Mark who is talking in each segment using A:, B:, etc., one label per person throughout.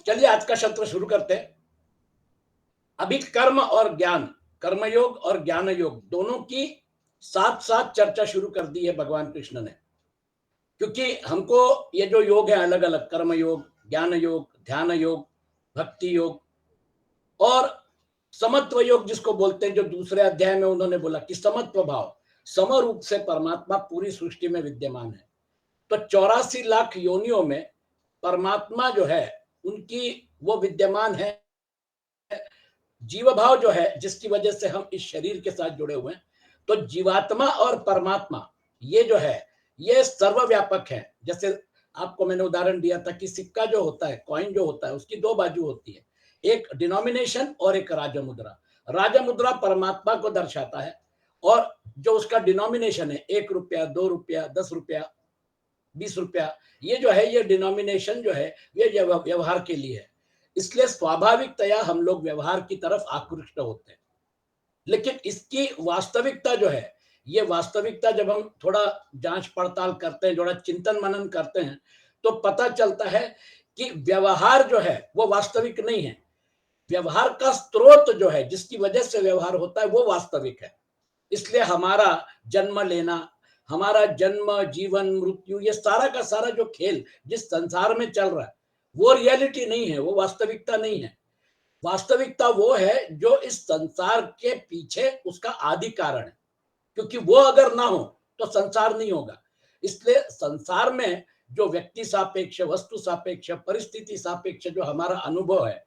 A: चलिए आज का सत्र शुरू करते हैं। अभी कर्म और ज्ञान, कर्मयोग और ज्ञान योग दोनों की साथ साथ चर्चा शुरू कर दी है भगवान कृष्ण ने। क्योंकि हमको ये जो योग है अलग अलग, कर्म योग, ज्ञान योग, ध्यान योग, भक्ति योग और समत्व योग जिसको बोलते हैं, जो दूसरे अध्याय में उन्होंने बोला कि समत्व भाव, सम रूप से परमात्मा पूरी सृष्टि में विद्यमान है। तो 84 लाख योनियों में परमात्मा जो है उनकी वो विद्यमान है। जीव भाव जो है जिसकी वजह से हम इस शरीर के साथ जुड़े हुए हैं, तो जीवात्मा और परमात्मा ये जो है ये सर्वव्यापक है। जैसे आपको मैंने उदाहरण दिया था कि सिक्का जो होता है, कॉइन जो होता है, उसकी दो बाजू होती है, एक डिनोमिनेशन और एक राजमुद्रा। राजमुद्रा परमात्मा को दर्शाता है और जो उसका डिनोमिनेशन है, 1 रुपया, 2 रुपया, 10 रुपया, 20 रुपया, ये जो है ये डिनोमिनेशन जो है ये व्यवहार के लिए है। इसलिए स्वाभाविकतया हम लोग व्यवहार की तरफ आकृष्ट होते हैं। लेकिन इसकी वास्तविकता जो है, ये वास्तविकता जब हम थोड़ा जांच पड़ताल करते हैं, थोड़ा चिंतन मनन करते हैं, तो पता चलता है कि व्यवहार जो है वो वास्तविक नहीं है। व्यवहार का स्रोत जो है, जिसकी वजह से व्यवहार होता है, वो वास्तविक है। इसलिए हमारा जन्म लेना, हमारा जन्म, जीवन, मृत्यु, ये सारा का सारा जो खेल जिस संसार में चल रहा है, वो रियलिटी नहीं है, वो वास्तविकता नहीं है। वास्तविकता वो है जो इस संसार के पीछे उसका आदि कारण है। क्योंकि वो अगर ना हो तो संसार नहीं होगा। इसलिए संसार में जो व्यक्ति सापेक्ष, वस्तु सापेक्ष, परिस्थिति सापेक्ष जो हमारा अनुभव है,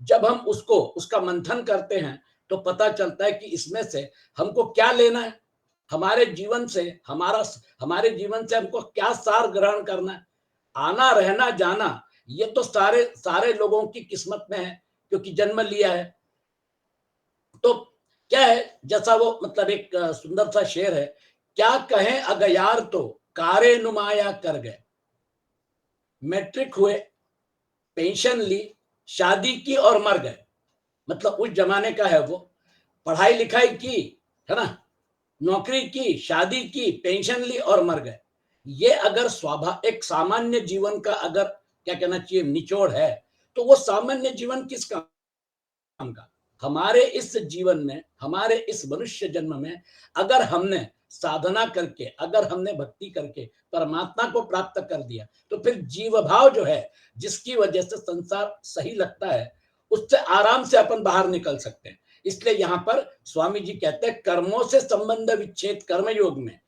A: जब हम उसको उसका मंथन करते हैं तो पता चलता है कि इसमें से हमको क्या लेना है, हमारे जीवन से, हमारे जीवन से हमको क्या सार ग्रहण करना है। आना, रहना, जाना, ये तो सारे सारे लोगों की किस्मत में है, क्योंकि जन्म लिया है। तो क्या है, जैसा वो मतलब एक सुंदर सा शेर है, क्या कहें अगयार तो कारे नुमाया कर गए। मैट्रिक हुए, पेंशन ली, शादी की और मर गए। मतलब उस जमाने का है वो। पढ़ाई लिखाई की, है ना, नौकरी की, शादी की, पेंशन ली और मर गए। ये अगर एक सामान्य जीवन का अगर क्या कहना चाहिए निचोड़ है, तो वो सामान्य जीवन किस काम का? हमारे इस जीवन में, हमारे इस मनुष्य जन्म में अगर हमने साधना करके, अगर हमने भक्ति करके परमात्मा को प्राप्त कर दिया, तो फिर जीव भाव जो है जिसकी वजह से संसार सही लगता है, उससे आराम से अपन बाहर निकल सकते हैं। इसलिए यहाँ पर स्वामी जी कहते हैं कर्मों से संबंध विच्छेद कर्म योग में,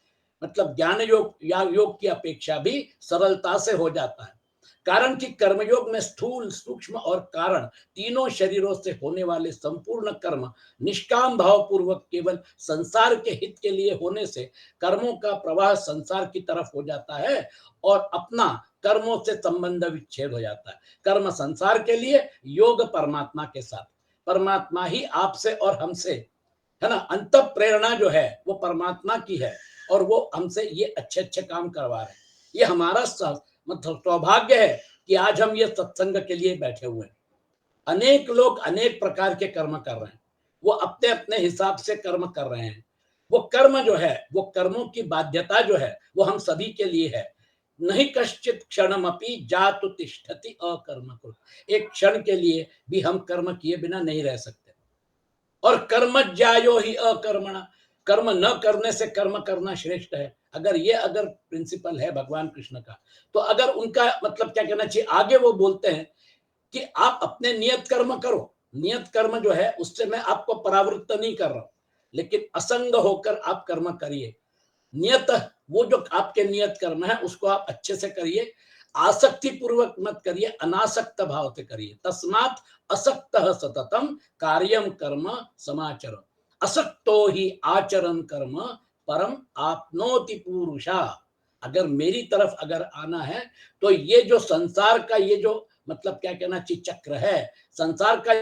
A: मतलब ज्ञान योग या योग की अपेक्षा भी सरलता से हो जाता है। कारण कि कर्मयोग में स्थूल, सूक्ष्म और कारण तीनों शरीरों से होने वाले संपूर्ण कर्म निष्काम भाव पूर्वक केवल संसार के हित के लिए होने से कर्मों का प्रवाह संसार की तरफ हो जाता है और अपना कर्मों से संबंध विच्छेद हो जाता है। कर्म संसार के लिए, योग परमात्मा के साथ। परमात्मा ही आपसे और हमसे, है ना, अंत प्रेरणा जो है वो परमात्मा की है और वो हमसे ये अच्छे अच्छे काम करवा रहे हैं। ये हमारा मतलब सौभाग्य है कि आज हम ये सत्संग के लिए बैठे हुए हैं। अनेक लोग अनेक प्रकार के कर्म कर रहे हैं, वो अपने अपने हिसाब से कर्म कर रहे हैं। वो कर्म जो है, वो कर्मों की बाध्यता जो है वो हम सभी के लिए है। नहीं कश्चित क्षणमपि जातु तिष्ठति अकर्म कुरु। एक क्षण के लिए भी हम कर्म किए बिना नहीं रह सकते। और कर्म ज्यायो ही अकर्मणा, कर्म न करने से कर्म करना श्रेष्ठ है। अगर प्रिंसिपल है भगवान कृष्ण का, तो अगर उनका मतलब क्या कहना चाहिए, आगे वो बोलते हैं कि आप अपने नियत कर्म करो। नियत कर्म जो है उससे मैं आपको परावृत्त नहीं कर रहा हूं, लेकिन असंग होकर आप कर्म करिए। नियत, वो जो आपके नियत कर्म है उसको आप अच्छे से करिए, आसक्ति पूर्वक मत करिए, अनासक्त भाव से करिए। तस्मात् असक्त सततम कार्यम कर्म समाचर, असक्तो ही आचरण कर्म परम आपनोति पुरुषा। अगर मेरी तरफ अगर आना है तो ये जो संसार का ये जो मतलब क्या कहना चाहिए चक्र है, संसार का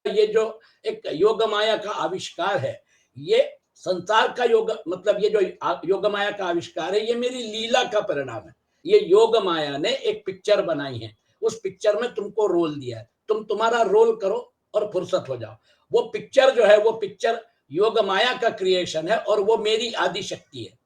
A: ये जो एक योग माया का आविष्कार है, ये संसार का योग मतलब ये जो योग माया का आविष्कार है, ये मेरी लीला का परिणाम है। ये योग माया ने एक पिक्चर बनाई है, उस पिक्चर में तुमको रोल दिया है, तुम तुम्हारा रोल करो और फुर्सत हो जाओ। वो पिक्चर जो है, वो पिक्चर योग माया का क्रिएशन है और वो मेरी आदि शक्ति है।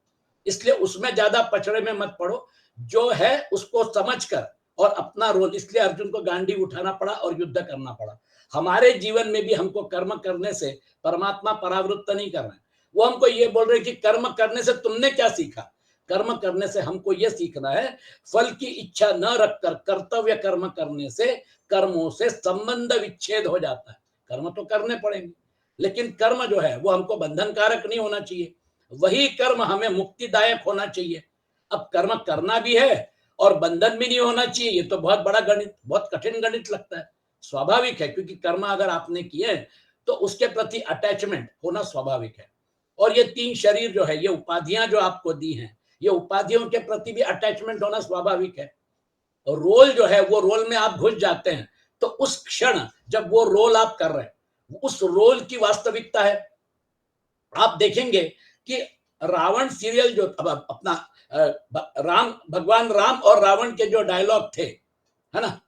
A: इसलिए उसमें ज्यादा पचड़े में मत पड़ो, जो है उसको समझकर और अपना रोल, इसलिए अर्जुन को गांडी उठाना पड़ा और युद्ध करना पड़ा। हमारे जीवन में भी हमको कर्म करने से परमात्मा परावृत्त नहीं कर रहे हैं। वो हमको ये बोल रहे हैं कि कर्म करने से तुमने क्या सीखा? कर्म करने से हमको ये सीखना है, फल की इच्छा न रखकर कर्तव्य कर्म करने से कर्मों से संबंध विच्छेद हो जाता है। कर्म तो करने पड़ेंगे, लेकिन कर्म जो है वो हमको बंधनकारक नहीं होना चाहिए। वही कर्म हमें मुक्तिदायक होना चाहिए। अब कर्म करना भी है और बंधन भी नहीं होना चाहिए, ये तो बहुत बड़ा गणित, बहुत कठिन गणित लगता है। स्वाभाविक है, क्योंकि कर्म अगर आपने किए तो उसके प्रति अटैचमेंट होना स्वाभाविक है। और ये 3 शरीर जो है, ये उपाधियां जो आपको दी हैं, ये उपाधियों के प्रति भी अटैचमेंट होना स्वाभाविक है। और रोल जो है, वो रोल में आप घुस जाते हैं, तो उस क्षण जब वो रोल आप कर रहे हैं, उस रोल की वास्तविकता है। आप देखेंगे कि रावण सीरियल जो अब अपना राम, भगवान राम और रावण के जो डायलॉग थे, है ना,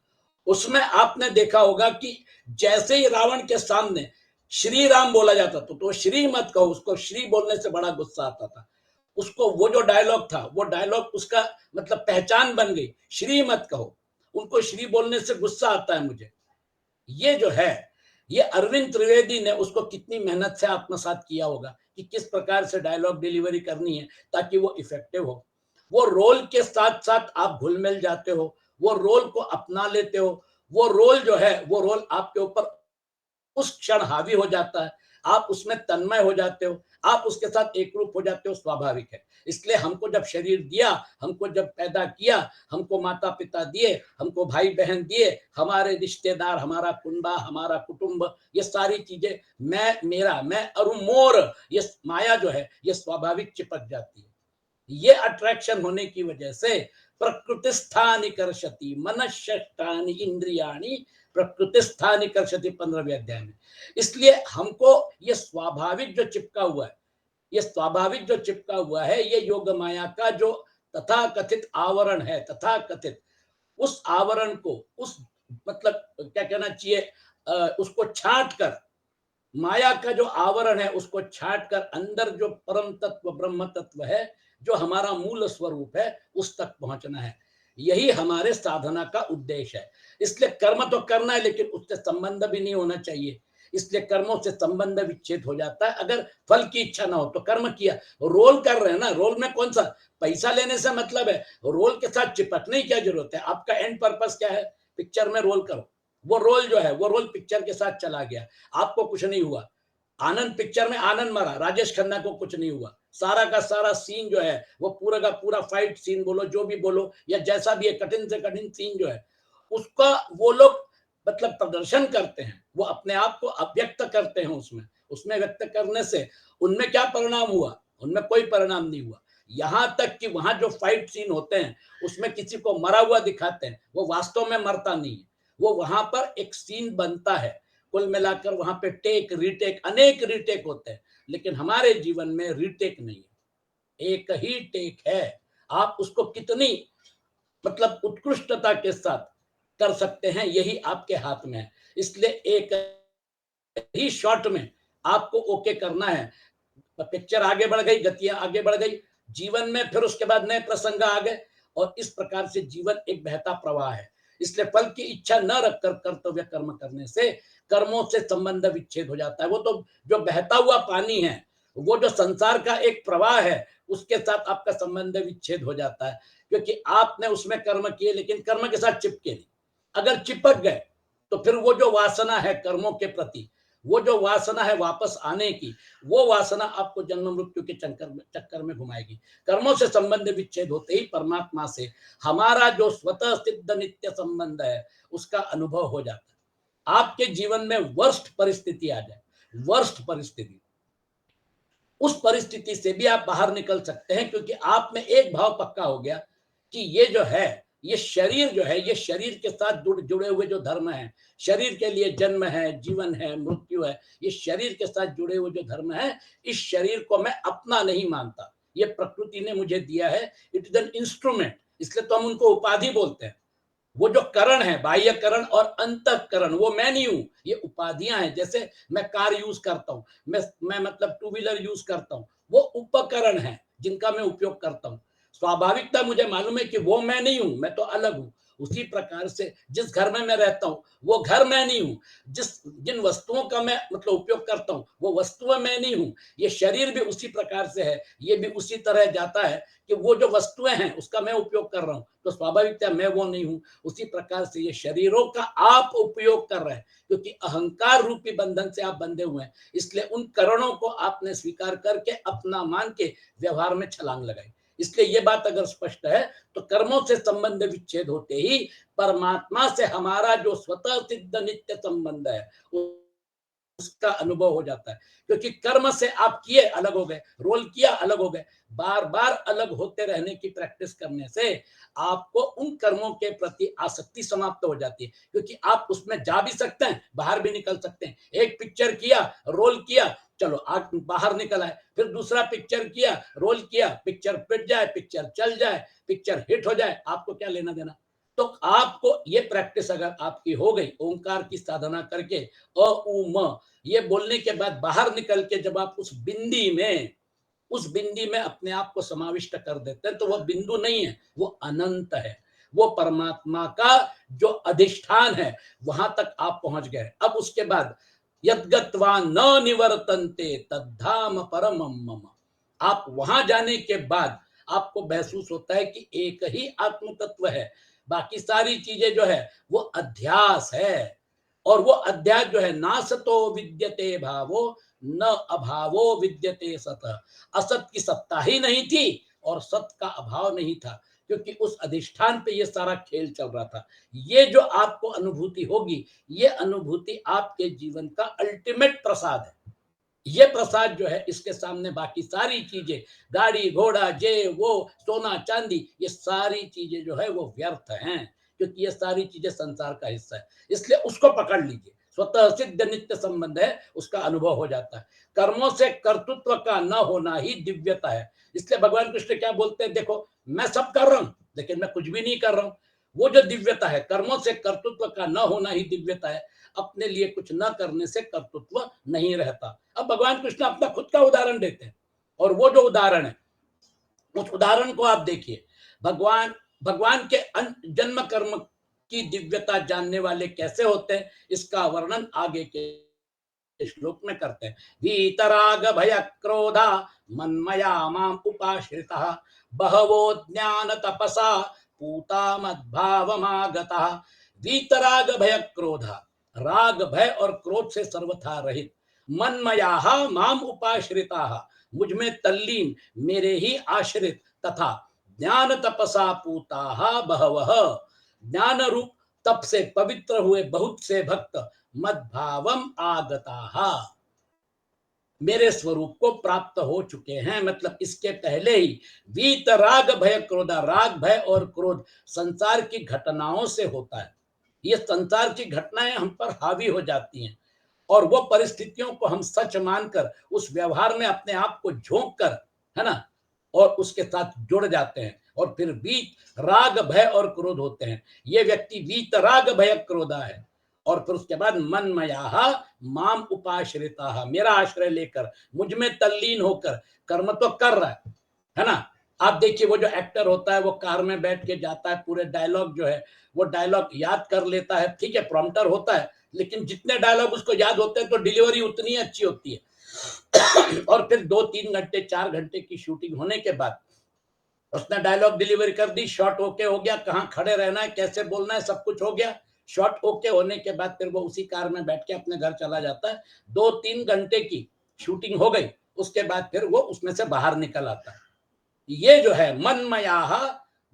A: उसमें आपने देखा होगा कि जैसे ही रावण के सामने श्री राम बोला जाता था, तो श्री मत कहो, उसको श्री बोलने से बड़ा गुस्सा आता था। उसको वो जो डायलॉग था, वो डायलॉग उसका मतलब पहचान बन गई, श्री मत कहो, उनको श्री बोलने से गुस्सा आता है मुझे। ये जो है, ये अरविंद त्रिवेदी ने उसको कितनी मेहनत से आत्मसात किया होगा कि किस प्रकार से डायलॉग डिलीवरी करनी है ताकि वो इफेक्टिव हो। वो रोल के साथ साथ आप घुल मिल जाते हो, वो रोल को अपना लेते हो, वो रोल जो है, वो रोल आपके ऊपर उस क्षण हावी हो जाता है, आप उसमें तन्मय हो जाते हो, आप उसके साथ एक रूप हो जाते हो, स्वाभाविक है। इसलिए हमको जब शरीर दिया, हमको जब पैदा किया, हमको माता पिता दिए, हमको भाई बहन दिए, हमारे रिश्तेदार, हमारा कुंबा, हमारा कुटुंब, ये सारी चीजें मैं, मेरा, मैं और मोर, ये माया जो है, ये स्वाभाविक चिपक जाती है। ये अट्रैक्शन होने की वजह से प्रकृतिस्थानि कर्षति मनश्शष्टानि इंद्रियाणि प्रकृतिस्थानि कर्षति 15वें अध्याय में। इसलिए हमको ये स्वाभाविक जो चिपका हुआ है, ये स्वाभाविक जो चिपका हुआ है, ये योग माया का जो तथा कथित आवरण है, तथा कथित उस आवरण को, उस मतलब क्या कहना चाहिए, उसको छाट कर, माया का जो आवरण है उसको छाट कर अंदर जो परम तत्व ब्रह्म तत्व है, जो हमारा मूल स्वरूप है, उस तक पहुंचना है। यही हमारे साधना का उद्देश्य है। इसलिए कर्म तो करना है, लेकिन उससे संबंध भी नहीं होना चाहिए। इसलिए कर्मों से संबंध विच्छेद हो जाता है अगर फल की इच्छा ना हो तो। कर्म किया, रोल कर रहे हैं ना, रोल में कौन सा पैसा लेने से मतलब है, रोल के साथ चिपकने की क्या जरूरत है? आपका एंड पर्पस क्या है? पिक्चर में रोल करो, वो रोल जो है, वो रोल पिक्चर के साथ चला गया, आपको कुछ नहीं हुआ। आनंद पिक्चर में आनंद मरा, राजेश खन्ना को कुछ नहीं हुआ। सारा का सारा सीन जो है, वो पूरा का पूरा फाइट सीन बोलो, जो भी बोलो, या जैसा भी है, कठिन से कठिन सीन जो है, उसका वो लोग मतलब प्रदर्शन करते हैं, वो अपने आप को अव्यक्त करते हैं उसमें। उसमें व्यक्त करने से उनमें क्या परिणाम हुआ? उनमें कोई परिणाम नहीं हुआ। यहां तक कि वहां जो फाइट सीन होते हैं, उसमें किसी को मरा हुआ दिखाते हैं, वो वास्तव में मरता नहीं है, वो वहां पर एक सीन बनता है। कुल मिलाकर वहां पे टेक रीटेक, अनेक रीटेक होते हैं, लेकिन हमारे जीवन में रीटेक नहीं है, एक ही टेक है। आप उसको कितनी मतलब उत्कृष्टता के साथ कर सकते हैं, यही आपके हाथ में है। इसलिए एक ही शॉट में आपको ओके करना है। पिक्चर आगे बढ़ गई, गतियां आगे बढ़ गई, जीवन में फिर उसके बाद नए प्रसंग आ गए, और इस प्रकार से जीवन एक बहता प्रवाह है। इसलिए फल की इच्छा न रखकर कर्तव्य कर्म करने से कर्मों से संबंध विच्छेद हो जाता है। वो तो जो बहता हुआ पानी है, वो जो संसार का एक प्रवाह है, उसके साथ आपका संबंध विच्छेद हो जाता है, क्योंकि आपने उसमें कर्म किए, लेकिन कर्म के साथ चिपके नहीं। अगर चिपक गए तो फिर वो जो वासना है कर्मों के प्रति, वो जो वासना है वापस आने की, वो वासना आपको जन्म मृत्यु के चक्कर में घुमाएगी। कर्मों से संबंध विच्छेद होते ही परमात्मा से हमारा जो स्वतः सिद्ध नित्य संबंध है, उसका अनुभव हो जाता है। आपके जीवन में वर्स्ट परिस्थिति आ जाए, वर्स्ट परिस्थिति, उस परिस्थिति से भी आप बाहर निकल सकते हैं, क्योंकि आप में एक भाव पक्का हो गया कि ये जो है, ये शरीर जो है, ये शरीर के साथ जुड़े हुए जो धर्म है, शरीर के लिए जन्म है, जीवन है, मृत्यु है, ये शरीर के साथ जुड़े हुए जो धर्म है, इस शरीर को मैं अपना नहीं मानता, ये प्रकृति ने मुझे दिया है, इट इज एन इंस्ट्रूमेंट। इसलिए तो हम उनको उपाधि बोलते हैं। वो जो करण है, बाह्य करण और अंतःकरण, वो मैं नहीं हूं, ये उपाधियां हैं। जैसे मैं कार यूज करता हूं, मैं मतलब टू व्हीलर यूज करता हूं, वो उपकरण है जिनका मैं उपयोग करता हूं। स्वाभाविकता मुझे मालूम है कि वो मैं नहीं हूं, मैं तो अलग हूं। उसी प्रकार से जिस घर में मैं रहता हूँ वो घर मैं नहीं हूँ, जिन वस्तुओं का मैं मतलब उपयोग करता हूँ वो वस्तुएं मैं नहीं हूँ। ये शरीर भी उसी प्रकार से है, ये भी उसी तरह जाता है कि वो जो वस्तुएं हैं उसका मैं उपयोग कर रहा हूँ, तो स्वाभाविकता मैं वो नहीं हूँ। उसी प्रकार से ये शरीरों का आप उपयोग कर रहे हैं, क्योंकि अहंकार रूपी बंधन से आप बंधे हुए हैं, इसलिए उन करणों को आपने स्वीकार करके अपना मान के व्यवहार में छलांग लगाई। इसलिए ये बात अगर स्पष्ट है तो कर्मों से संबंध विच्छेद होते ही परमात्मा से हमारा जो स्वतः सिद्ध नित्य संबंध है उसका अनुभव हो जाता है, क्योंकि कर्म से आप किए अलग हो गए, रोल किया अलग हो गए। बार बार अलग होते रहने की प्रैक्टिस करने से आपको उन कर्मों के प्रति आसक्ति समाप्त हो जाती है, क्योंकि आप उसमें जा भी सकते हैं, बाहर भी निकल सकते हैं। एक पिक्चर किया, रोल किया, चलो आप बाहर निकल आए, फिर दूसरा पिक्चर किया, रोल किया, पिक्चर पिट जाए, पिक्चर चल जाए, पिक्चर हिट हो जाए, आपको क्या लेना देना। तो आपको ये प्रैक्टिस अगर आपकी हो गई ओंकार की साधना करके, अ उ म ये बोलने के बाद बाहर निकल के जब आप उस बिंदी में अपने आप को समाविष्ट कर देते हैं, तो वह बिंदु नहीं है, वो अनंत है, वो परमात्मा का जो अधिष्ठान है, वहां तक आप पहुंच गए। अब उसके बाद यद्गत्वा न निवर्तन्ते तद्धाम परमं मम, आप वहां जाने के बाद आपको महसूस होता है कि एक ही आत्म तत्व है, बाकी सारी चीजें जो है वो अध्यास है। और वो अध्यास जो है, ना सतो विद्यते भावो न अभावो विद्यते सत, असत की सत्ता ही नहीं थी और सत का अभाव नहीं था, क्योंकि उस अधिष्ठान पे ये सारा खेल चल रहा था। ये जो आपको अनुभूति होगी, ये अनुभूति आपके जीवन का अल्टीमेट प्रसाद है। ये प्रसाद जो है, इसके सामने बाकी सारी चीजें, गाड़ी घोड़ा ये वो सोना चांदी, ये सारी चीजें जो है वो व्यर्थ हैं, क्योंकि ये सारी चीजें संसार का हिस्सा है। इसलिए उसको पकड़ लीजिए, स्वतः सिद्ध नित्य संबंध है, उसका अनुभव हो जाता है। कर्मों से कर्तृत्व का न होना ही दिव्यता है। इसलिए भगवान कृष्ण क्या बोलते हैं, देखो मैं सब कर रहा हूं लेकिन मैं कुछ भी नहीं कर रहा हूं। वो जो दिव्यता है, कर्मों से कर्तृत्व का न होना ही दिव्यता है। अपने लिए कुछ न करने से कर्तृत्व नहीं रहता। अब भगवान कृष्ण अपना खुद का उदाहरण देते हैं, और वो जो उदाहरण है उस उदाहरण को आप देखिए। भगवान भगवान के जन्म कर्म की दिव्यता जानने वाले कैसे होते हैं, इसका वर्णन आगे के श्लोक में करते हैं। वीतराग भय क्रोधा मन्मया माम उपाश्रिता बहवो ज्ञान तपसा पूता मद्भावमागता। वीतराग भय क्रोधा, राग भय और क्रोध से सर्वथा रहित, मनमया माम उपाश्रिता, मुझ में तल्लीन, मेरे ही आश्रित, तथा ज्ञान तपसा पूता बहवः, ज्ञान रूप तप से पवित्र हुए बहुत से भक्त, मद्भावम आगता, मेरे स्वरूप को प्राप्त हो चुके हैं। मतलब इसके पहले ही वीत राग भय क्रोधा, राग भय और क्रोध संसार की घटनाओं से होता है। ये संसार की घटनाएं हम पर हावी हो जाती हैं, और वो परिस्थितियों को हम सच मानकर उस व्यवहार में अपने आप को झोंक कर, है ना, और उसके साथ जुड़ जाते हैं, और फिर वीत राग भय और क्रोध होते हैं। ये व्यक्ति वीत राग भय क्रोधा है। और फिर उसके बाद मनमया माम उपाश्रिता, मेरा आश्रय लेकर, मुझ में तल्लीन होकर कर्म तो कर रहा है ना। आप देखिए वो जो एक्टर होता है, वो कार में बैठ के जाता है, पूरे डायलॉग जो है वो डायलॉग याद कर लेता है, ठीक है, प्रॉम्प्टर होता है, लेकिन जितने डायलॉग उसको याद होते हैं तो डिलीवरी उतनी अच्छी होती है। और फिर 2-3 घंटे 4 घंटे की शूटिंग होने के बाद उसने डायलॉग डिलीवरी कर दी, शॉट ओके हो गया, कहाँ खड़े रहना है, कैसे बोलना है, सब कुछ हो गया। शॉट ओके होने के बाद फिर वो उसी कार में बैठ के अपने घर चला जाता है। 2-3 घंटे की शूटिंग हो गई, उसके बाद फिर वो उसमें से बाहर निकल आता है। ये जो है मनमया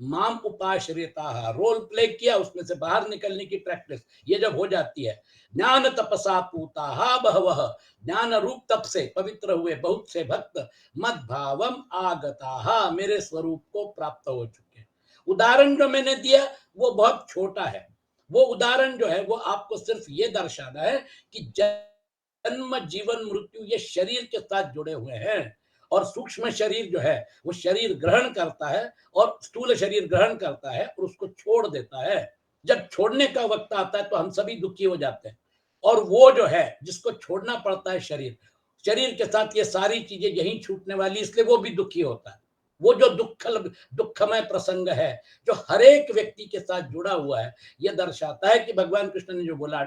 A: माम उपाश्रिता, रोल प्ले किया, उसमें से बाहर निकलने की प्रैक्टिस ये जब हो जाती है, ज्ञान तपसा पूता बहवः, ज्ञान रूप तप से पवित्र हुए बहुत से भक्त, मद भावम आगता, मेरे स्वरूप को प्राप्त हो चुके हैं। उदाहरण जो मैंने दिया वो बहुत छोटा है। वो उदाहरण जो है वो आपको सिर्फ ये दर्शाना है कि जन्म जीवन मृत्यु ये शरीर के साथ जुड़े हुए हैं, और सूक्ष्म शरीर जो है वो शरीर ग्रहण करता है, और स्थूल शरीर ग्रहण करता है और उसको छोड़ देता है। जब छोड़ने का वक्त आता है तो हम सभी दुखी हो जाते हैं, और वो जो है जिसको छोड़ना पड़ता है शरीर, शरीर के साथ ये सारी चीजें यहीं छूटने वाली, इसलिए वो भी दुखी होता है। वो जो दुखमय प्रसंग है जो हर एक व्यक्ति के साथ जुड़ा हुआ है, यह दर्शाता है कि भगवान कृष्ण ने जो बोला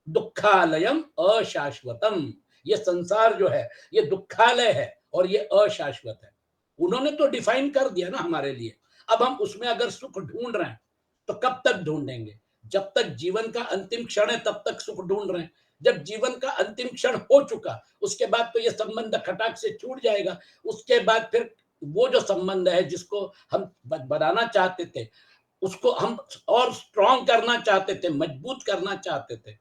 A: दुखालयम अशाश्वतम, ये संसार जो है ये दुखालय है और ये अशाश्वत है। उन्होंने तो डिफाइन कर दिया ना हमारे लिए। अब हम उसमें अगर सुख ढूंढ रहे हैं तो कब तक ढूंढेंगे? जब तक जीवन का अंतिम क्षण है तब तक सुख ढूंढ रहे हैं। जब जीवन का अंतिम क्षण हो चुका उसके बाद तो ये संबंध खटाक से छूट जाएगा। उसके बाद फिर वो जो संबंध है जिसको हम बनाना चाहते थे, उसको हम और स्ट्रांग करना चाहते थे, मजबूत करना चाहते थे,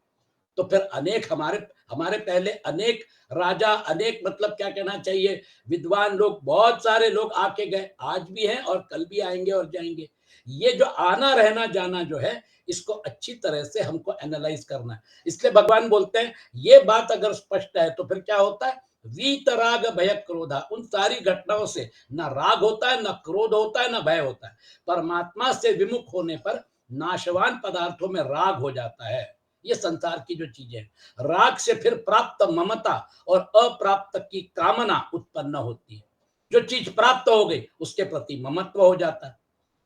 A: तो फिर अनेक हमारे हमारे पहले अनेक राजा, अनेक मतलब क्या कहना चाहिए, विद्वान लोग, बहुत सारे लोग आके गए, आज भी हैं और कल भी आएंगे और जाएंगे। ये जो आना रहना जाना जो है इसको अच्छी तरह से हमको एनालाइज करना है। इसलिए भगवान बोलते हैं ये बात अगर स्पष्ट है तो फिर क्या होता है, वीतराग भय क्रोधा, उन सारी घटनाओं से ना राग होता है, ना क्रोध होता है, ना भय होता है। परमात्मा से विमुख होने पर नाशवान पदार्थों में राग हो जाता है। ये संसार की जो चीजें हैं, राग से फिर प्राप्त ममता और अप्राप्त की कामना उत्पन्न होती है। जो चीज प्राप्त हो गई उसके प्रति ममत्व हो जाता है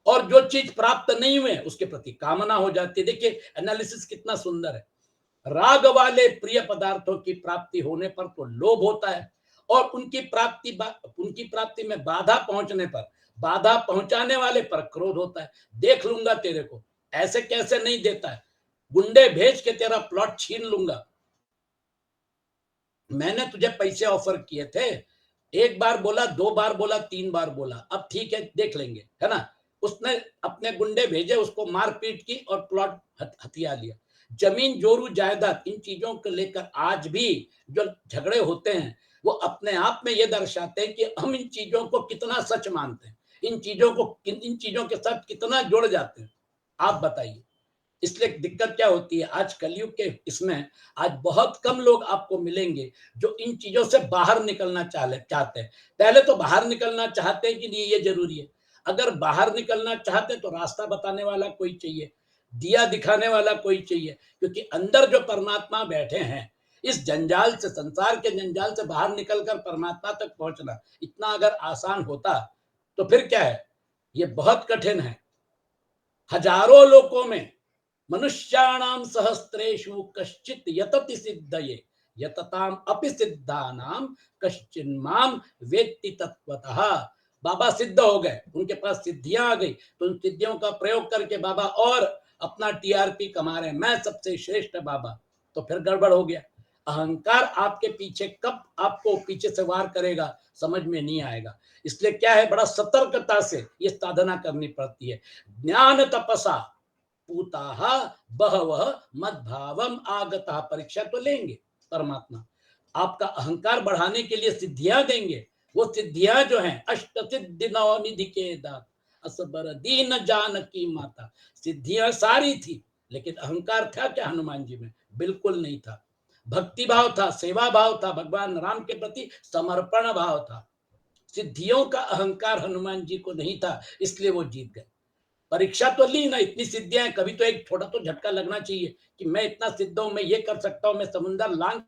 A: और जो चीज प्राप्त नहीं हुए उसके प्रति कामना हो जाती है। देखिए एनालिसिस कितना सुंदर है। राग वाले प्रिय पदार्थों की प्राप्ति होने पर तो लोभ होता है और उनकी प्राप्ति में बाधा पहुंचने पर, बाधा पहुंचाने वाले पर क्रोध होता है। देख लूंगा तेरे को, ऐसे कैसे नहीं देता है, गुंडे भेज के तेरा प्लॉट छीन लूंगा। मैंने तुझे पैसे ऑफर किए थे, एक बार बोला, दो बार बोला, तीन बार बोला, अब ठीक है देख लेंगे, है ना। उसने अपने गुंडे भेजे, उसको मारपीट की और प्लॉट हथिया लिया। जमीन जोरू जायदाद इन चीजों को लेकर आज भी जो झगड़े होते हैं वो अपने आप में ये दर्शाते हैं कि हम इन चीजों को कितना सच मानते हैं, इन चीजों के साथ कितना जुड़ जाते हैं। आप बताइए। इसलिए दिक्कत क्या होती है आज कलयुग के इसमें, आज बहुत कम लोग आपको मिलेंगे जो इन चीजों से बाहर निकलना चाहते हैं। पहले तो बाहर निकलना चाहते हैं कि नहीं ये जरूरी है। अगर बाहर निकलना चाहते तो रास्ता बताने वाला कोई चाहिए, दिया दिखाने वाला कोई चाहिए, क्योंकि अंदर जो परमात्मा बैठे हैं, इस जंजाल से, संसार के जंजाल से बाहर निकलकर परमात्मा तक पहुंचना इतना अगर आसान होता तो फिर क्या है, ये बहुत कठिन है। हजारों लोगों में मनुष्याणाम सहस्त्रेषु कश्चित यतति सिद्धये यतताम अपि सिद्धानाम कश्चिन्माम वेत्ति तत्वतः। बाबा सिद्ध हो गए, उनके पास सिद्धियां आ गई, तो उन सिद्धियों का प्रयोग करके बाबा और अपना टीआरपी कमा रहे हैं, मैं सबसे श्रेष्ठ बाबा। तो फिर गड़बड़ हो गया। अहंकार आपके पीछे कब आपको पीछे से वार करेगा समझ में नहीं आएगा। इसलिए क्या है, बड़ा सतर्कता से ये साधना करनी पड़ती है। ज्ञान तपसा पूताः बहवः मद्भावम आगता, परीक्षा तो लेंगे परमात्मा, आपका अहंकार बढ़ाने के लिए सिद्धियां देंगे। वो सिद्धियां जो हैं अष्ट सिद्धि नव निधि के दात असबर दीन जानकी माता, सिद्धियां सारी थी लेकिन अहंकार था क्या हनुमान जी में? बिल्कुल नहीं था। भक्ति भाव था, सेवा भाव था, भगवान राम के प्रति समर्पण भाव था। सिद्धियों का अहंकार हनुमान जी को नहीं था, इसलिए वो जीत गए। परीक्षा तो ली ना, इतनी सिद्धियां हैं, कभी तो एक छोटा तो झटका लगना चाहिए कि मैं इतना सिद्ध हूं, मैं ये कर सकता हूं, मैं समुद्र लांग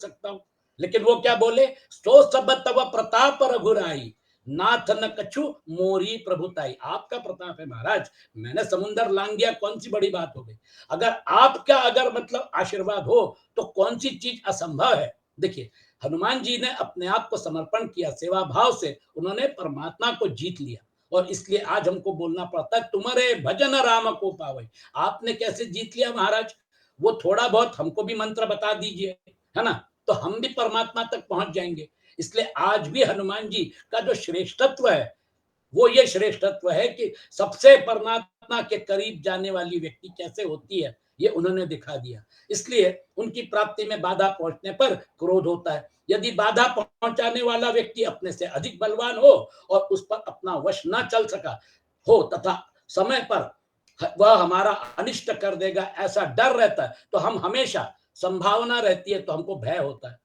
A: सकता हूं। लेकिन वो क्या बोले, सो सब तब प्रताप रघुराई नाथ न कछु मोरी प्रभुताई। आपका प्रताप है महाराज, मैंने समुद्र लांग दिया, कौन सी बड़ी बात हो गई। अगर आपका अगर मतलब आशीर्वाद हो तो कौन सी चीज असंभव है। देखिए हनुमान जी ने अपने आप को समर्पण किया, सेवा भाव से उन्होंने परमात्मा को जीत लिया और इसलिए आज हमको बोलना पड़ता है तुम्हारे भजन राम को पावे। आपने कैसे जीत लिया महाराज, वो थोड़ा बहुत हमको भी मंत्र बता दीजिए, है ना, तो हम भी परमात्मा तक पहुंच जाएंगे। इसलिए आज भी हनुमान जी का जो श्रेष्ठत्व है वो ये श्रेष्ठत्व है कि सबसे परमात्मा के करीब जाने वाली व्यक्ति कैसे होती है ये उन्होंने दिखा दिया। इसलिए उनकी प्राप्ति में बाधा पहुंचने पर क्रोध होता है। यदि बाधा पहुंचाने वाला व्यक्ति अपने से अधिक बलवान हो और उस पर अपना वश न चल सका हो तथा समय पर वह हमारा अनिष्ट कर देगा ऐसा डर रहता है तो हम हमेशा, संभावना रहती है तो हमको भय होता है।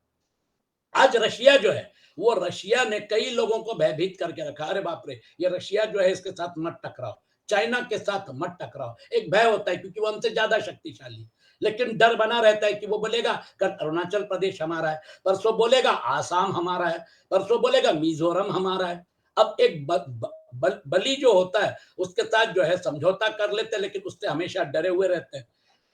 A: आज रशिया जो है, वो रशिया ने कई लोगों को भयभीत करके रखा, अरे बाप रे ये रशिया जो है इसके साथ मत टकराओ, चाइना के साथ मत टकराओ। एक भय होता है क्योंकि वो हमसे ज्यादा शक्तिशाली, लेकिन डर बना रहता है कि वो बोलेगा कल अरुणाचल प्रदेश हमारा है, परसों बोलेगा आसाम हमारा है, परसों बोलेगा मिजोरम हमारा है। अब एक बली जो होता है उसके साथ जो है समझौता कर लेते हैं, लेकिन उससे हमेशा डरे हुए रहते हैं।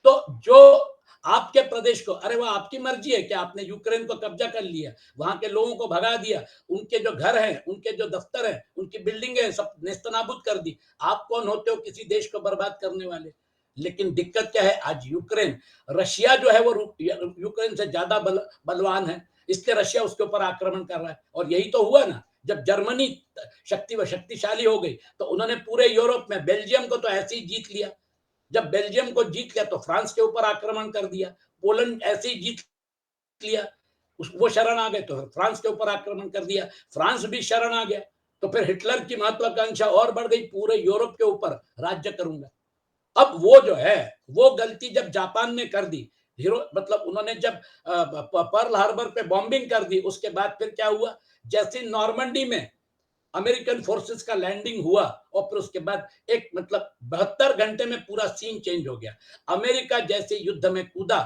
A: तो जो आपके प्रदेश को, अरे वो आपकी मर्जी है कि आपने यूक्रेन को कब्जा कर लिया, वहां के लोगों को भगा दिया, उनके जो घर हैं, उनके जो दफ्तर हैं, उनकी बिल्डिंगें सब नेस्तनाबूद कर दी। आप कौन होते हो किसी देश को बर्बाद करने वाले? लेकिन दिक्कत क्या है, आज यूक्रेन, रशिया जो है वो यूक्रेन से ज्यादा बलवान है, इसलिए रशिया उसके ऊपर आक्रमण कर रहा है। और यही तो हुआ ना, जब जर्मनी शक्तिशाली हो गई तो उन्होंने पूरे यूरोप में बेल्जियम को तो ऐसे ही जीत लिया। जब बेल्जियम को जीत लिया तो फ्रांस के ऊपर आक्रमण कर दिया। पोलैंड ऐसे ही जीत लिया, वो शरण आ गए तो फ्रांस के ऊपर आक्रमण कर दिया, फ्रांस भी शरण आ गया। तो फिर हिटलर की महत्वाकांक्षा और बढ़ गई, पूरे यूरोप के ऊपर राज्य करूंगा। अब वो जो है वो गलती जब जापान ने कर दी, मतलब उन्होंने जब पर्ल हार्बर पे बॉम्बिंग कर दी, उसके बाद फिर क्या हुआ, जैसे नॉर्मंडी में अमेरिकन फोर्सेस का लैंडिंग हुआ और फिर उसके बाद एक मतलब 72 घंटे में पूरा सीन चेंज हो गया। अमेरिका जैसे युद्ध में कूदा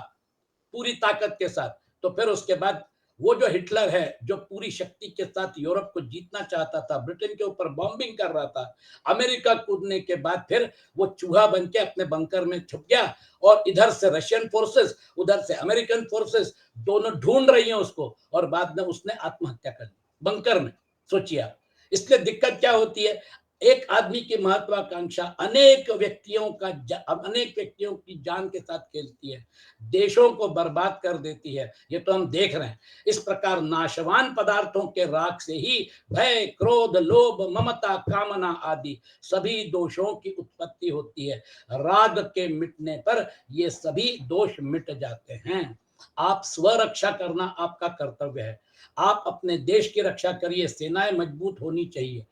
A: पूरी ताकत के साथ, तो फिर उसके बाद वो जो हिटलर है, जो पूरी शक्ति के साथ यूरोप को जीतना चाहता था, ब्रिटेन के ऊपर बॉम्बिंग कर रहा था, अमेरिका कूदने के बाद फिर वो चूहा बन के अपने बंकर में छुप गया। और इधर से रशियन फोर्सेस, उधर से अमेरिकन फोर्सेस, दोनों ढूंढ रही हैं उसको, और बाद में उसने आत्महत्या कर ली बंकर में। सोचिए आप, इसलिए दिक्कत क्या होती है, एक आदमी की महत्वाकांक्षा अनेक व्यक्तियों की जान के साथ खेलती है, देशों को बर्बाद कर देती है। ये तो हम देख रहे हैं। इस प्रकार नाशवान पदार्थों के राख से ही भय, क्रोध, लोभ, ममता, कामना आदि सभी दोषों की उत्पत्ति होती है। राग के मिटने पर ये सभी दोष मिट जाते हैं। आप स्वरक्षा करना आपका कर्तव्य है। आप अपने देश की रक्षा करिए, सेनाएं मजबूत होनी चाहिए।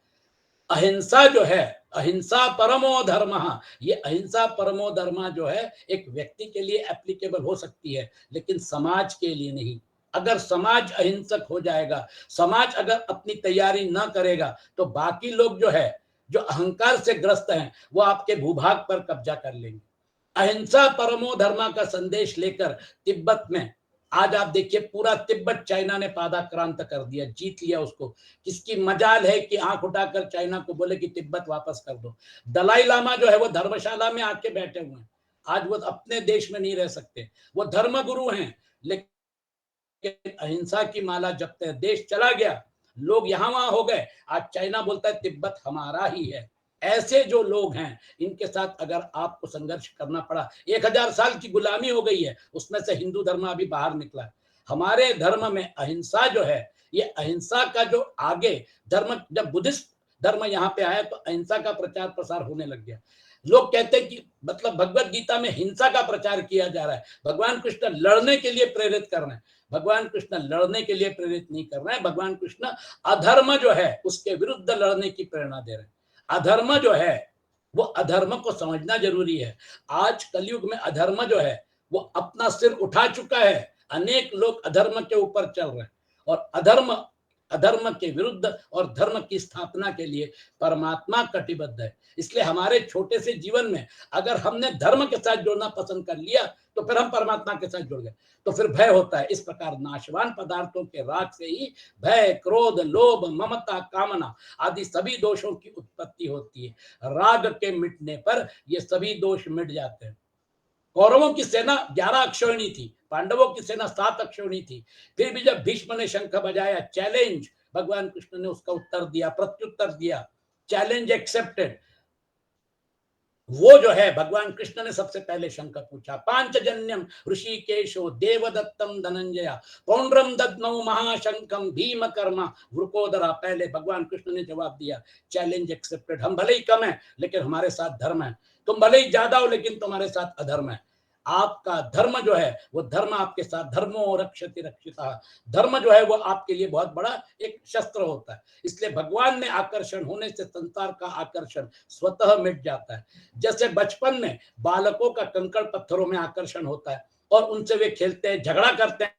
A: अहिंसा जो है, अहिंसा परमो धर्म, ये अहिंसा परमो धर्म जो है एक व्यक्ति के लिए एप्लीकेबल हो सकती है, लेकिन समाज के लिए नहीं। अगर समाज अहिंसक हो जाएगा, समाज अगर अपनी तैयारी न करेगा, तो बाकी लोग जो है, जो अहंकार से ग्रस्त हैं, वो आपके भूभाग पर कब्जा कर लेंगे। अहिंसा परमो धर्मा का संदेश लेकर तिब्बत में आज आप देखिए पूरा तिब्बत चाइना ने पादाक्रांत कर दिया, जीत लिया उसको। किसकी मजाल है कि आंख उठाकर चाइना को बोले कि तिब्बत वापस कर दो। दलाई लामा जो है वो धर्मशाला में आके बैठे हुए हैं, आज वो अपने देश में नहीं रह सकते, वो धर्म गुरु हैं, लेकिन अहिंसा की माला जपते हैं। देश चला गया, लोग यहां वहां हो गए, आज चाइना बोलता है तिब्बत हमारा ही है। ऐसे जो लोग हैं, इनके साथ अगर आपको संघर्ष करना पड़ा, 1000 साल की गुलामी हो गई है, उसमें से हिंदू धर्म अभी बाहर निकला है। हमारे धर्म में अहिंसा जो है, ये अहिंसा का जो आगे धर्म, जब बुद्धिस्ट धर्म यहाँ पे आया तो अहिंसा का प्रचार प्रसार होने लग गया। लोग कहते हैं कि मतलब भगवत गीता में हिंसा का प्रचार किया जा रहा है, भगवान कृष्ण लड़ने के लिए प्रेरित कर रहे हैं। भगवान कृष्ण लड़ने के लिए प्रेरित नहीं कर रहे हैं, भगवान कृष्ण अधर्म जो है उसके विरुद्ध लड़ने की प्रेरणा दे रहे हैं। अधर्म जो है वो अधर्म को समझना जरूरी है। आज कलयुग में अधर्म जो है वो अपना सिर उठा चुका है, अनेक लोग अधर्म के ऊपर चल रहे हैं, और अधर्म अधर्म के विरुद्ध और धर्म की स्थापना के लिए परमात्मा कटिबद्ध है। इसलिए हमारे छोटे से जीवन में अगर हमने धर्म के साथ जुड़ना पसंद कर लिया तो फिर हम परमात्मा के साथ जुड़ गए, तो फिर भय होता है। इस प्रकार नाशवान पदार्थों के राग से ही भय, क्रोध, लोभ, ममता, कामना आदि सभी दोषों की उत्पत्ति होती है। राग के मिटने पर ये सभी दोष मिट जाते हैं। कौरवों की सेना 11 अक्षौहिणी थी, पांडवों की सेना 7 अक्षौहिणी थी। फिर भी जब भीष्म ने शंख बजाया, चैलेंज, भगवान कृष्ण ने उसका उत्तर दिया, प्रत्युत्तर दिया, चैलेंज एक्सेप्टेड। वो जो है भगवान कृष्ण ने सबसे पहले शंख पूछा, पांचजन्यम ऋषिकेशो देवदत्तम धनंजया पौंड्रम दद्मौ महाशंखम भीम कर्मा वृकोदरा। पहले भगवान कृष्ण ने जवाब दिया, चैलेंज एक्सेप्टेड। हम भले ही कम है लेकिन हमारे साथ धर्म है, तुम भले ही ज्यादा हो लेकिन तुम्हारे साथ अधर्म है। आपका धर्म जो है वो धर्म आपके साथ, धर्मो रक्षति रक्षिता, धर्म जो है वो आपके लिए बहुत बड़ा एक शस्त्र होता है। इसलिए भगवान में आकर्षण होने से संसार का आकर्षण स्वतः मिट जाता है। जैसे बचपन में बालकों का कंकड़ पत्थरों में आकर्षण होता है और उनसे वे खेलते हैं, झगड़ा करते हैं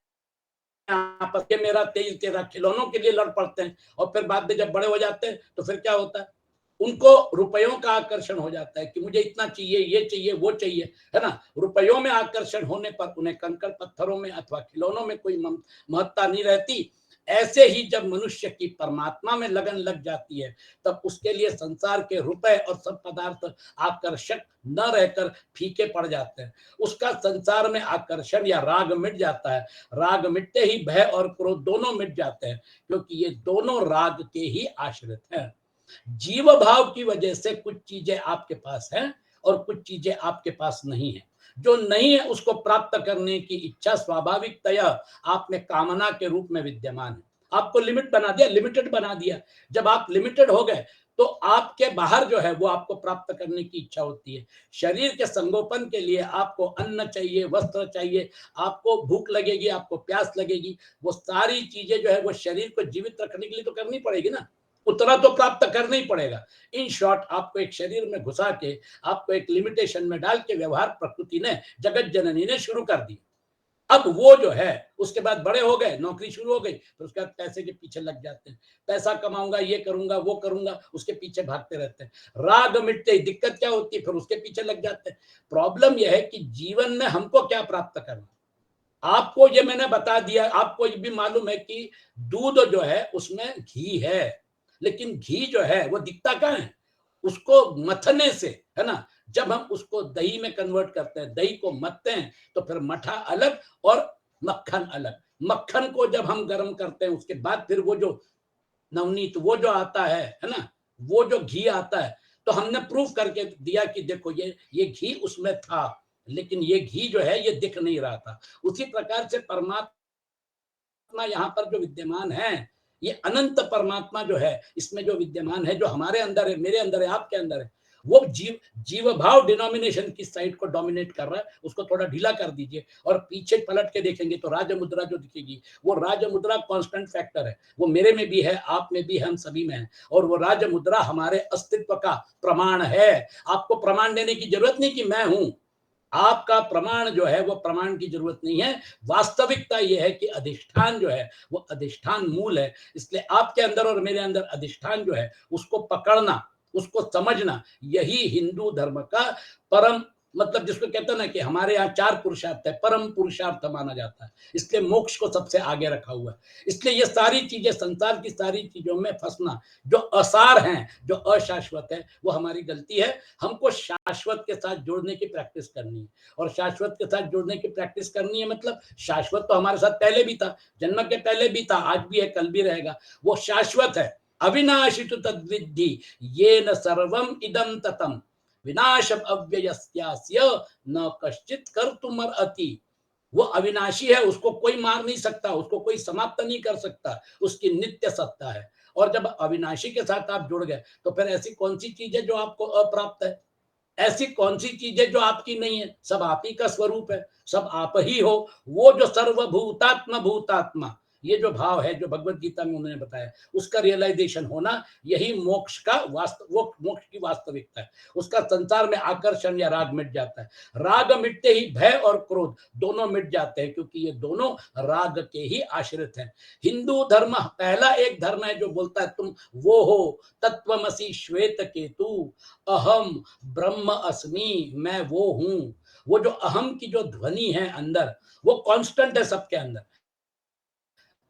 A: आपस में, मेरा तेल तेरा, खिलौनों के लिए लड़ पड़ते हैं, और फिर बाद में जब बड़े हो जाते हैं तो फिर क्या होता है, उनको रुपयों का आकर्षण हो जाता है कि मुझे इतना चाहिए, ये चाहिए, वो चाहिए, है ना। रुपयों में आकर्षण होने पर उन्हें कंकड़ पत्थरों में अथवा खिलौनों में कोई महत्ता नहीं रहती। ऐसे ही जब मनुष्य की परमात्मा में लगन लग जाती है, तब उसके लिए संसार के रुपए और सब पदार्थ आकर्षक न रहकर फीके पड़ जाते हैं। उसका संसार में आकर्षण या राग मिट जाता है। राग मिटते ही भय और क्रोध दोनों मिट जाते हैं, क्योंकि ये दोनों राग के ही आश्रित हैं। जीव भाव की वजह से कुछ चीजें आपके पास हैं और कुछ चीजें आपके पास नहीं है। जो नहीं है उसको प्राप्त करने की इच्छा स्वाभाविकतया आप में कामना के रूप में विद्यमान है। आपको लिमिट बना दिया, लिमिटेड बना दिया। जब आप लिमिटेड हो गए तो आपके बाहर जो है वो आपको प्राप्त करने की इच्छा होती है। शरीर के संगोपन के लिए आपको अन्न चाहिए, वस्त्र चाहिए, आपको भूख लगेगी, आपको प्यास लगेगी। वो सारी चीजें जो है वो शरीर को जीवित रखने के लिए तो करनी पड़ेगी ना। उतना तो प्राप्त करना ही पड़ेगा। इन शॉर्ट, आपको एक शरीर में घुसा के, आपको एक लिमिटेशन में डाल के व्यवहार प्रकृति ने, जगत जननी ने शुरू कर दी। अब वो जो है उसके बाद बड़े हो गए, नौकरी शुरू हो गई, फिर उसके बाद पैसे के पीछे लग जाते हैं। पैसा कमाऊंगा, ये करूंगा, वो करूंगा, उसके पीछे भागते रहते हैं। राग मिटते ही दिक्कत क्या होती है, फिर उसके पीछे लग जाते हैं। प्रॉब्लम यह है कि जीवन में हमको क्या प्राप्त करना। आपको ये मैंने बता दिया, आपको ये भी मालूम है कि दूध जो है उसमें घी है, लेकिन घी जो है वो दिखता कहाँ है, उसको मथने से, है ना। जब हम उसको दही में कन्वर्ट करते हैं, दही को मथते हैं, तो फिर मठा अलग और मक्खन अलग। मक्खन को जब हम गर्म करते हैं, उसके बाद फिर वो जो नवनीत वो जो आता है ना, वो जो घी आता है, तो हमने प्रूफ करके दिया कि देखो ये घी उसमें था, लेकिन ये घी जो है ये दिख नहीं रहा था। उसी प्रकार से परमात्मा यहाँ पर जो विद्यमान है, ये अनंत परमात्मा जो है, इसमें जो विद्यमान है, जो हमारे अंदर है, मेरे अंदर है, आपके अंदर है, वो जीव भाव डिनोमिनेशन की साइड को डोमिनेट कर रहा है। उसको थोड़ा ढीला कर दीजिए और पीछे पलट के देखेंगे तो राज मुद्रा जो दिखेगी, वो राज मुद्रा कांस्टेंट फैक्टर है। वो मेरे में भी है, आप में भी है, हम सभी में है। और वो राज मुद्रा हमारे अस्तित्व का प्रमाण है। आपको प्रमाण देने की जरूरत नहीं कि मैं हूं। आपका प्रमाण जो है वो प्रमाण की जरूरत नहीं है। वास्तविकता यह है कि अधिष्ठान जो है वो अधिष्ठान मूल है। इसलिए आपके अंदर और मेरे अंदर अधिष्ठान जो है उसको पकड़ना, उसको समझना, यही हिंदू धर्म का परम, मतलब जिसको कहते हैं ना कि हमारे यहाँ 4 पुरुषार्थ है, परम पुरुषार्थ माना जाता है। इसलिए मोक्ष को सबसे आगे रखा हुआ है। इसलिए ये सारी चीजें, संसार की सारी चीजों में फंसना, जो असार हैं, जो अशाश्वत है, वो हमारी गलती है। हमको शाश्वत के साथ जोड़ने की प्रैक्टिस करनी है। और शाश्वत के साथ जुड़ने की प्रैक्टिस करनी है, मतलब शाश्वत तो हमारे साथ पहले भी था, जन्म के पहले भी था, आज भी है, कल भी रहेगा। वो शाश्वत है। अविनाशी तो तद्विद्धि ये न सर्वम इदम ततम विनाश अव्ययस्यास्य न कश्चित कर्तुम अर्हति। वो अविनाशी है, उसको कोई मार नहीं सकता, उसको कोई समाप्त नहीं कर सकता, उसकी नित्य सत्ता है। और जब अविनाशी के साथ आप जुड़ गए, तो फिर ऐसी कौन सी चीज है जो आपको अप्राप्त है? ऐसी कौन सी चीज है जो आपकी नहीं है? सब आप ही का स्वरूप है, सब आप ही हो। वो जो सर्वभूतात्मा भूतात्मा, ये जो भाव है, जो भगवत गीता में उन्होंने बताया, उसका रियलाइजेशन होना, यही मोक्ष का वो मोक्ष की वास्तविकता है। उसका संसार में आकर्षण या राग मिट जाता है। राग मिटते ही भय और क्रोध दोनों मिट जाते हैं, क्योंकि ये दोनों राग के ही आश्रित हैं। हिंदू धर्म पहला एक धर्म है जो बोलता है तुम वो हो, तत्वमसि श्वेत केतु, अहम ब्रह्म अस्मि, मैं वो हूं। वो जो अहम की जो ध्वनि है अंदर, वो कांस्टेंट है सबके अंदर।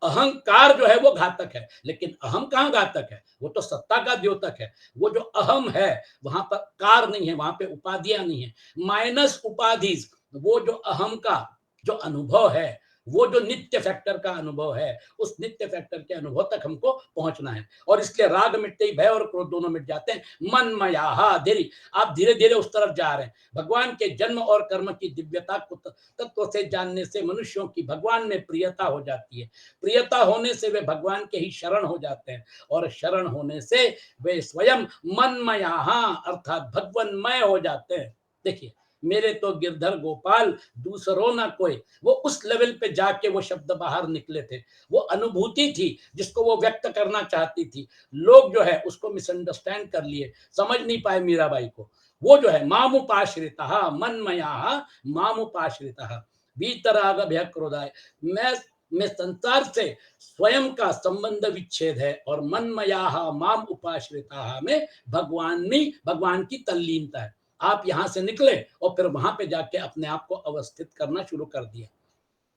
A: अहंकार जो है वो घातक है, लेकिन अहम कहाँ घातक है? वो तो सत्ता का द्योतक है। वो जो अहम है, वहां पर कार नहीं है, वहां पे उपाधियां नहीं है, माइनस उपाधि। वो जो अहम का जो अनुभव है, वो जो नित्य फैक्टर का अनुभव है, उस नित्य फैक्टर के अनुभव तक हमको पहुंचना है। और इसलिए राग मिटते ही भय और क्रोध दोनों मिट जाते हैं। मन मया धीरे, आप धीरे धीरे उस तरफ जा रहे हैं। भगवान के जन्म और कर्म की दिव्यता को तत्व से जानने से मनुष्यों की भगवान में प्रियता हो जाती है। प्रियता होने से वे भगवान के ही शरण हो जाते हैं, और शरण होने से वे स्वयं मनमया अर्थात भगवन्मय हो जाते हैं। देखिए, मेरे तो गिरधर गोपाल दूसरों ना कोई, वो उस लेवल पे जाके वो शब्द बाहर निकले थे। वो अनुभूति थी जिसको वो व्यक्त करना चाहती थी। लोग जो है उसको मिसअंडरस्टैंड कर लिए, समझ नहीं पाए मीराबाई को। वो जो है मामुपाश्रिता मनमया मामुपाश्रिता भीतराग भय क्रोधाय, मैं संसार से स्वयं का संबंध विच्छेद है, और मनमया माम उपाश्रिता में भगवान की तल्लीनता है। आप यहां से निकले और फिर वहां पे जाके अपने आप को अवस्थित करना शुरू कर दिया।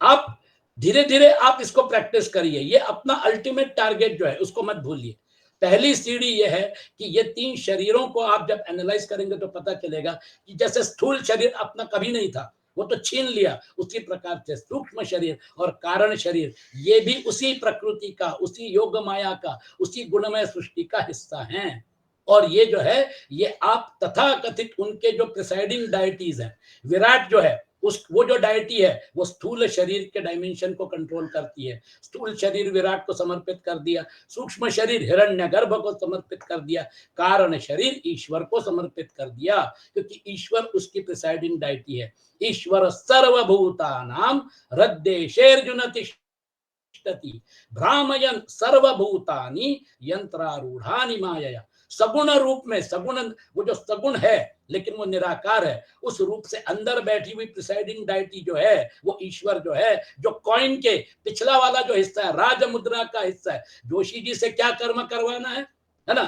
A: आप धीरे धीरे आप इसको प्रैक्टिस करिए। ये अपना अल्टीमेट टारगेट जो है उसको मत भूलिए। पहली सीढ़ी ये है कि ये तीन शरीरों को आप जब एनालाइज करेंगे तो पता चलेगा कि जैसे स्थूल शरीर अपना कभी नहीं था, वो तो छीन लिया, उसी प्रकार से सूक्ष्म शरीर और कारण शरीर ये भी उसी प्रकृति का, उसी योग माया का, उसी गुणमय सृष्टि का हिस्सा हैं। और ये जो है, ये आप तथाकथित उनके जो प्रिसाइडिंग डायटीज हैं, विराट जो है उस वो जो डायटी है वो स्थूल शरीर के डायमेंशन को कंट्रोल करती है। स्थूल शरीर विराट को समर्पित कर दिया, सूक्ष्म शरीर हिरण्यगर्भ को समर्पित कर दिया, कारण शरीर ईश्वर को समर्पित कर दिया, क्योंकि ईश्वर उसकी प्रिसाइडिंग डायटी है। ईश्वर सर्वभूतानां हृद्देशेर्जुन तिष्ठति भ्रामयन् सर्वभूतानि यंत्रारूढ़ानि मायया। सगुण रूप में, सगुण वो जो सगुण है लेकिन वो निराकार है, उस रूप से अंदर बैठी हुई प्रिसाइडिंग डायटी जो है वो ईश्वर जो है, जो कॉइन के पिछला वाला जो हिस्सा है, राज मुद्रा का हिस्सा है। जोशी जी से क्या कर्म करवाना है ना,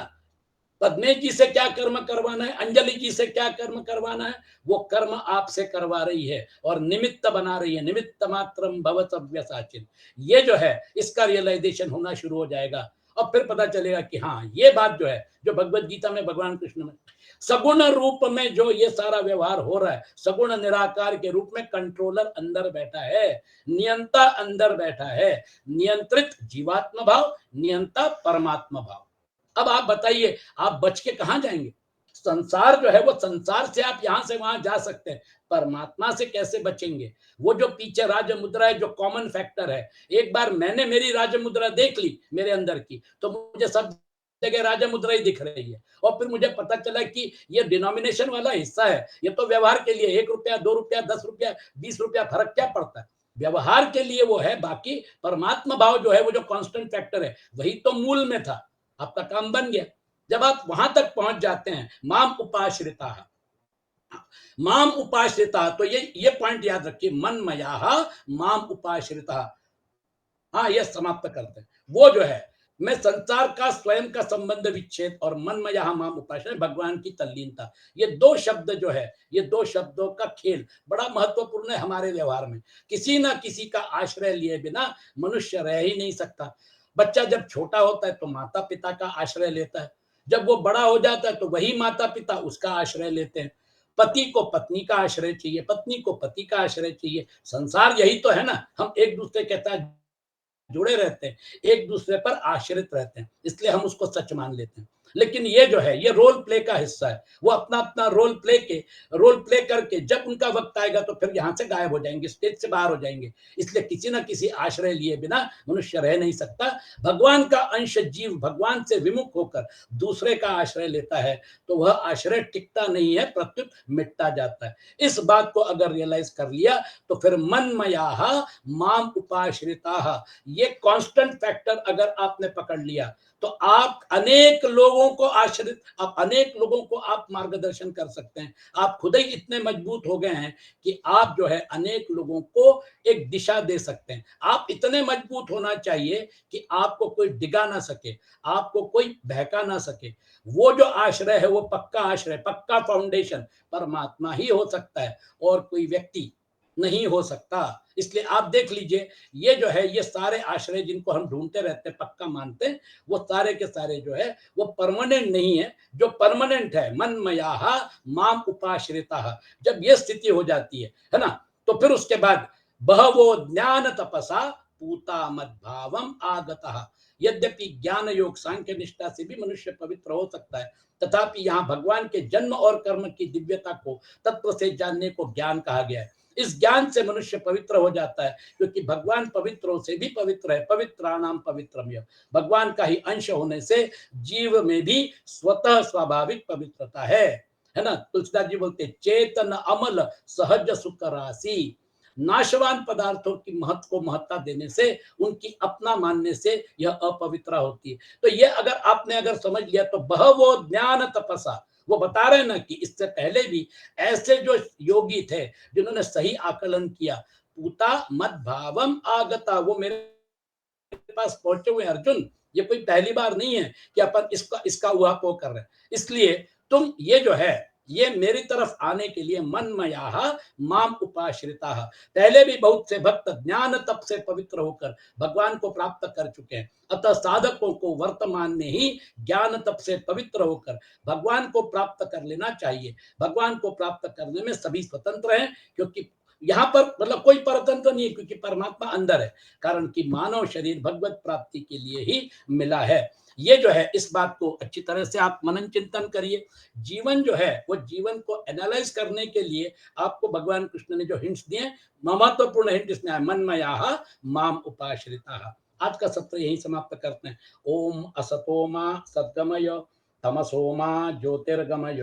A: पद्मेश जी से क्या कर्म करवाना है, अंजलि जी से क्या कर्म करवाना है, वो कर्म आपसे करवा रही है और निमित्त बना रही है। निमित्त मात्रम भव सव्यसाचिन, ये जो है इसका रियलाइजेशन होना शुरू हो जाएगा। और फिर पता चलेगा कि हाँ, ये बात जो है, जो भगवत गीता में भगवान कृष्ण में सगुण रूप में जो ये सारा व्यवहार हो रहा है, सगुण निराकार के रूप में कंट्रोलर अंदर बैठा है, नियंता अंदर बैठा है। नियंत्रित जीवात्मा भाव, नियंता परमात्मा भाव। अब आप बताइए, आप बच के कहां जाएंगे? संसार जो है वो, संसार से आप यहां से वहां जा सकते हैं, परमात्मा से कैसे बचेंगे? वो जो पीछे राज मुद्रा है, जो कॉमन फैक्टर है, एक बार मैंने मेरी राज मुद्रा देख ली मेरे अंदर की, तो मुझे सब जगह राजा मुद्रा ही दिख रही है। और फिर मुझे पता चला कि ये डिनोमिनेशन वाला हिस्सा है, ये तो व्यवहार के लिए 1 रुपया 2 रुपया 10 रुपया 20 रुपया फर्क क्या पड़ता है, व्यवहार के लिए वो है। बाकी परमात्मा भाव जो है, वो जो कांस्टेंट फैक्टर है, वही तो मूल में था। आपका काम बन गया। जब आप वहां तक पहुंच जाते हैं, माम उपाश्रिता, माम उपाश्रिता, तो ये पॉइंट याद रखिए, मन मया माम उपाश्रिता। हाँ, ये समाप्त करते हैं। वो जो है, मैं संसार का स्वयं का संबंध विच्छेद और मन में यहां माम उपासना, भगवान की तल्लीनता, ये दो शब्द जो है, ये दो शब्दों का खेल बड़ा महत्वपूर्ण है हमारे व्यवहार में। किसी ना किसी का आश्रय लिए बिना मनुष्य रह ही नहीं सकता। बच्चा जब छोटा होता है तो माता पिता का आश्रय लेता है, जब वो बड़ा हो जाता है तो वही माता पिता उसका आश्रय लेते हैं। पति को पत्नी का आश्रय चाहिए, पत्नी को पति का आश्रय चाहिए। संसार यही तो है ना, हम एक दूसरे के साथ जुड़े रहते हैं, एक दूसरे पर आश्रित रहते हैं, इसलिए हम उसको सच मान लेते हैं। लेकिन ये जो है, ये रोल प्ले का हिस्सा है। वो अपना अपना रोल प्ले करके जब उनका वक्त आएगा तो फिर यहां से गायब हो जाएंगे, स्टेज से बाहर हो जाएंगे। इसलिए किसी ना किसी आश्रय लिए बिना मनुष्य रह नहीं सकता। भगवान का अंश जीव भगवान से विमुख होकर दूसरे का आश्रय लेता है तो वह आश्रय टिकता नहीं है, प्रत्युत मिटता जाता है। इस बात को अगर रियलाइज कर लिया तो फिर मनमया माम उपाश्रिता, ये कांस्टेंट फैक्टर अगर आपने पकड़ लिया तो आप अनेक लोगों को आश्रित, आप अनेक लोगों को आप मार्गदर्शन कर सकते हैं। आप खुद ही इतने मजबूत हो गए हैं कि आप जो है अनेक लोगों को एक दिशा दे सकते हैं। आप इतने मजबूत होना चाहिए कि आपको कोई डिगा ना सके, आपको कोई बहका ना सके। वो जो आश्रय है वो पक्का आश्रय, पक्का फाउंडेशन परमात्मा ही हो सकता है, और कोई व्यक्ति नहीं हो सकता। इसलिए आप देख लीजिए, ये जो है, ये सारे आश्रय जिनको हम ढूंढते रहते हैं, पक्का मानते हैं, वो सारे के सारे जो है वो परमानेंट नहीं है। जो परमानेंट है, मन मया माम उपाश्रिता, जब ये स्थिति हो जाती है ना, तो फिर उसके बाद बहवो ज्ञान तपसा पूता मद भावम आगता। यद्यपि ज्ञान योग सांख्य निष्ठा से भी मनुष्य पवित्र हो सकता है, तथापि यहाँ भगवान के जन्म और कर्म की दिव्यता को तत्व से जानने को ज्ञान कहा गया है। इस ज्ञान से मनुष्य पवित्र हो जाता है, क्योंकि भगवान पवित्रों से भी पवित्र है। पवित्राणाम पवित्रम, भगवान का ही अंश होने से जीव में भी स्वतः स्वाभाविक पवित्रता है ना। तुलसीदास जी बोलते, चेतन अमल सहज सुख राशि, नाशवान पदार्थों की महत्व को महत्ता देने से, उनकी अपना मानने से यह अपवित्र होती है। तो ये अगर आपने अगर समझ लिया तो बहवो ज्ञान तपसा, वो बता रहे ना कि इससे पहले भी ऐसे जो योगी थे जिन्होंने सही आकलन किया, पूता मद भावम आगता, वो मेरे पास पहुंचे हुए अर्जुन। ये कोई पहली बार नहीं है कि अपन इसका इसका उहापोह कर रहे हैं। इसलिए तुम ये जो है ये मेरी तरफ आने के लिए मन्मयाः माम उपाश्रिताः। पहले भी बहुत से भक्त ज्ञान तप से पवित्र होकर भगवान को प्राप्त कर चुके हैं। अतः साधकों को वर्तमान में ही ज्ञान तप से पवित्र होकर भगवान को प्राप्त कर लेना चाहिए। भगवान को प्राप्त करने में सभी स्वतंत्र हैं, क्योंकि यहाँ पर मतलब कोई परतंत्र नहीं है, क्योंकि परमात्मा अंदर है। कारण कि मानव शरीर भगवत प्राप्ति के लिए ही मिला है। ये जो है, इस बात को अच्छी तरह से आप मनन चिंतन करिए। जीवन जो है, वो जीवन को एनालाइज करने के लिए आपको भगवान कृष्ण ने जो हिंट्स दिए, महत्वपूर्ण हिंट इसमें है, मन्मयाः माम उपाश्रिताः। आज का सत्र यही समाप्त करते हैं। ओम असतो मा सद्गमय, तमसो मा ज्योतिर्गमय,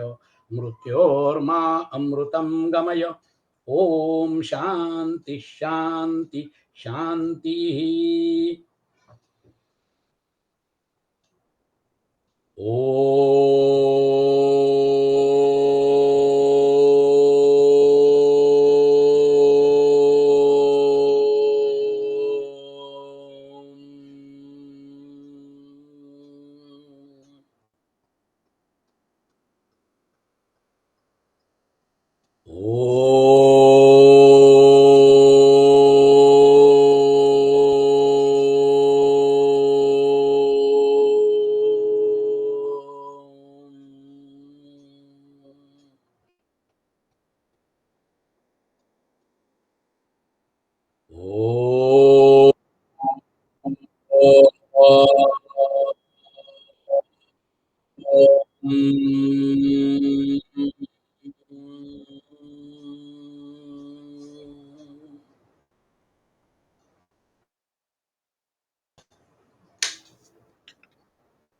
A: मृत्योर्मा अमृतं गमय। ओम शांति शांति शांति।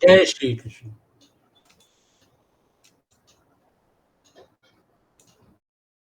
A: जय श्री कृष्ण।